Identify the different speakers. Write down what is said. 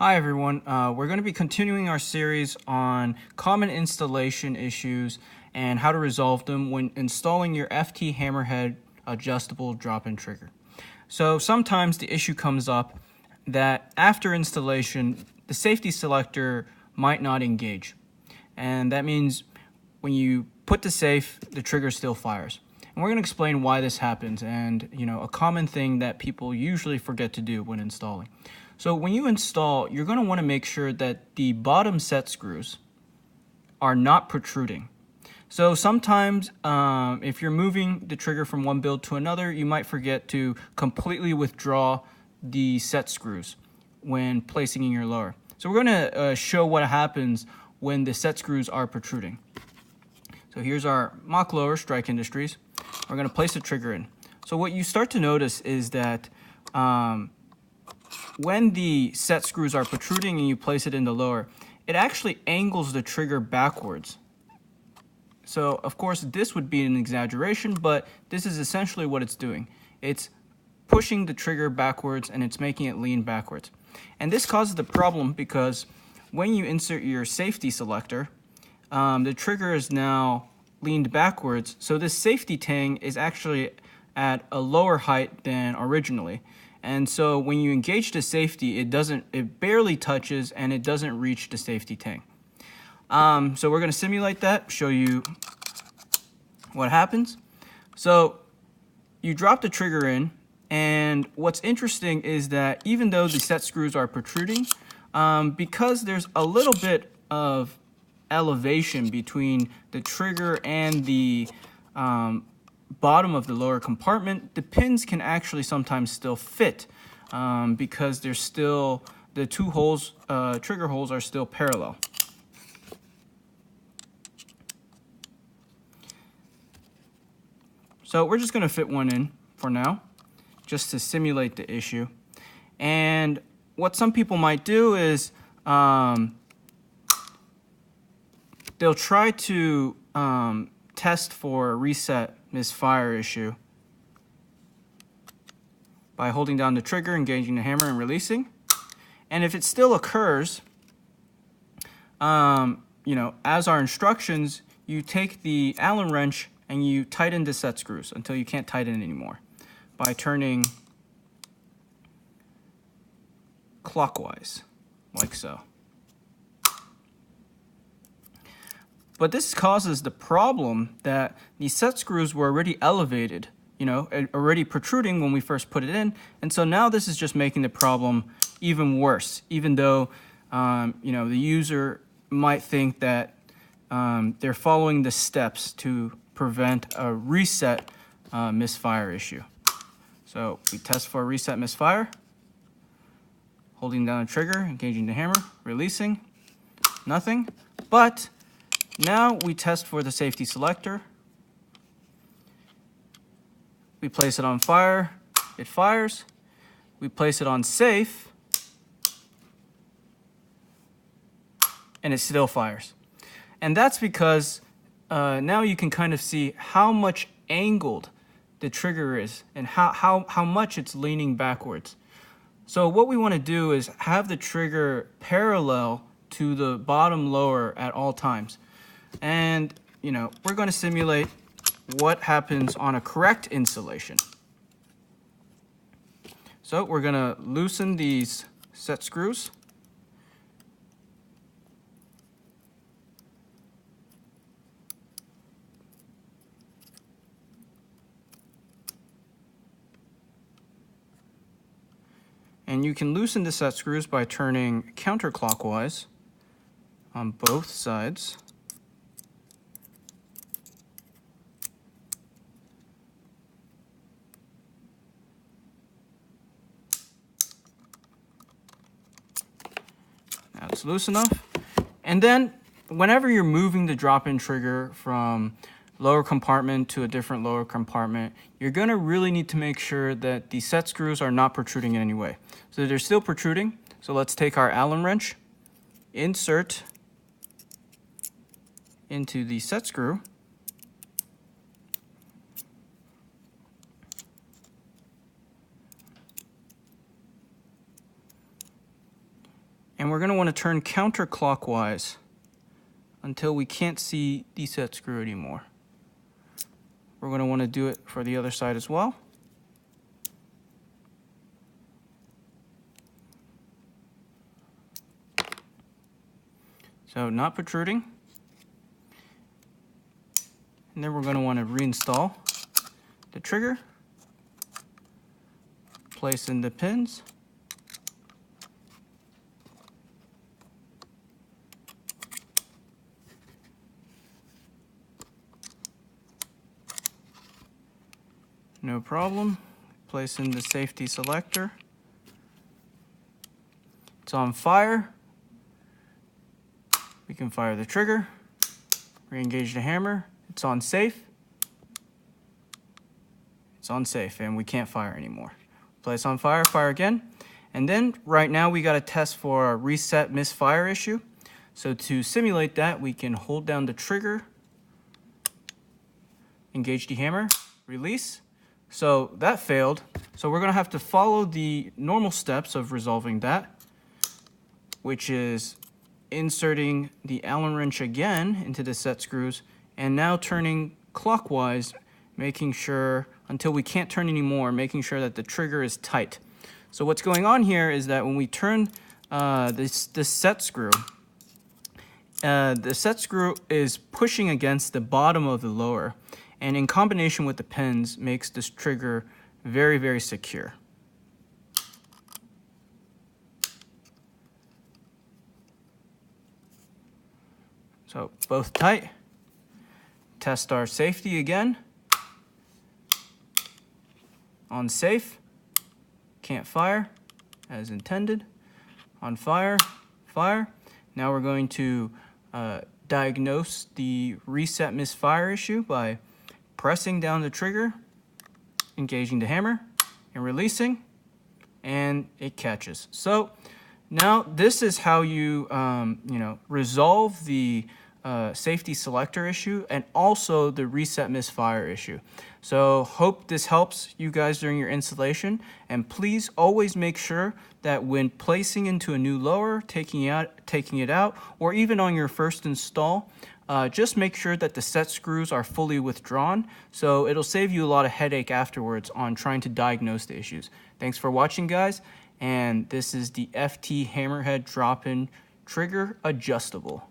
Speaker 1: Hi everyone, we're going to be continuing our series on common installation issues and how to resolve them when installing your FT Hammerhead adjustable drop-in trigger. So sometimes the issue comes up that after installation, the safety selector might not engage. And that means when you put the safe, the trigger still fires. And we're going to explain why this happens and, a common thing that people usually forget to do when installing. So when you install, you're going to want to make sure that the bottom set screws are not protruding. So sometimes if you're moving the trigger from one build to another, you might forget to completely withdraw the set screws when placing in your lower. So we're going to show what happens when the set screws are protruding. So here's our mock lower, Strike Industries. We're going to place the trigger in. So what you start to notice is that when the set screws are protruding and you place it in the lower, it actually angles the trigger backwards. So of course this would be an exaggeration, but this is essentially what it's doing. It's pushing the trigger backwards and it's making it lean backwards. And this causes the problem because when you insert your safety selector, the trigger is now leaned backwards. So this safety tang is actually at a lower height than originally. And so when you engage the safety, it barely touches and it doesn't reach the safety tang. So we're going to simulate that, show you what happens. So you drop the trigger in, and what's interesting is that even though the set screws are protruding, because there's a little bit of elevation between the trigger and the bottom of the lower compartment, the pins can actually sometimes still fit because there's still the two holes, trigger holes are still parallel. So we're just going to fit one in for now, just to simulate the issue. And what some people might do is they'll try to test for a reset misfire issue by holding down the trigger, engaging the hammer, and releasing. And if it still occurs, as our instructions, you take the Allen wrench and you tighten the set screws until you can't tighten it anymore by turning clockwise, like so. But this causes the problem that the set screws were already elevated, already protruding when we first put it in. And so now this is just making the problem even worse, even though, the user might think that they're following the steps to prevent a reset misfire issue. So we test for a reset misfire, holding down the trigger, engaging the hammer, releasing, nothing. But now we test for the safety selector. We place it on fire, it fires. We place it on safe, and it still fires. And that's because now you can kind of see how much angled the trigger is and how much it's leaning backwards. So what we want to do is have the trigger parallel to the bottom lower at all times. And, we're going to simulate what happens on a correct installation. So we're going to loosen these set screws. And you can loosen the set screws by turning counterclockwise on both sides. Now it's loose enough. And then whenever you're moving the drop-in trigger from lower compartment to a different lower compartment, you're going to really need to make sure that the set screws are not protruding in any way. So they're still protruding. So let's take our Allen wrench, insert into the set screw, And we're going to want to turn counterclockwise until we can't see the set screw anymore. We're going to want to do it for the other side as well. So not protruding. And then we're going to want to reinstall the trigger, place in the pins, no problem. Place in the safety selector. It's on fire. We can fire the trigger, re-engage the hammer. It's on safe. It's on safe, and we can't fire anymore. Place on fire, fire again. And then right now we got to test for a reset misfire issue. So to simulate that, we can hold down the trigger, engage the hammer, release. So that failed. So we're going to have to follow the normal steps of resolving that, which is inserting the Allen wrench again into the set screws and now turning clockwise, making sure, until we can't turn anymore, making sure that the trigger is tight. So what's going on here is that when we turn this set screw, the set screw is pushing against the bottom of the lower, and in combination with the pins makes this trigger very, very secure. So both tight. Test our safety again. On safe, can't fire as intended. On fire, fire. Now we're going to diagnose the reset misfire issue by pressing down the trigger, engaging the hammer, and releasing, and it catches. So now this is how you resolve the safety selector issue and also the reset misfire issue. So hope this helps you guys during your installation, and please always make sure that when placing into a new lower, taking it out, or even on your first install, just make sure that the set screws are fully withdrawn, so it'll save you a lot of headache afterwards on trying to diagnose the issues. Thanks for watching, guys, and this is the FT Hammerhead Drop-In Trigger Adjustable.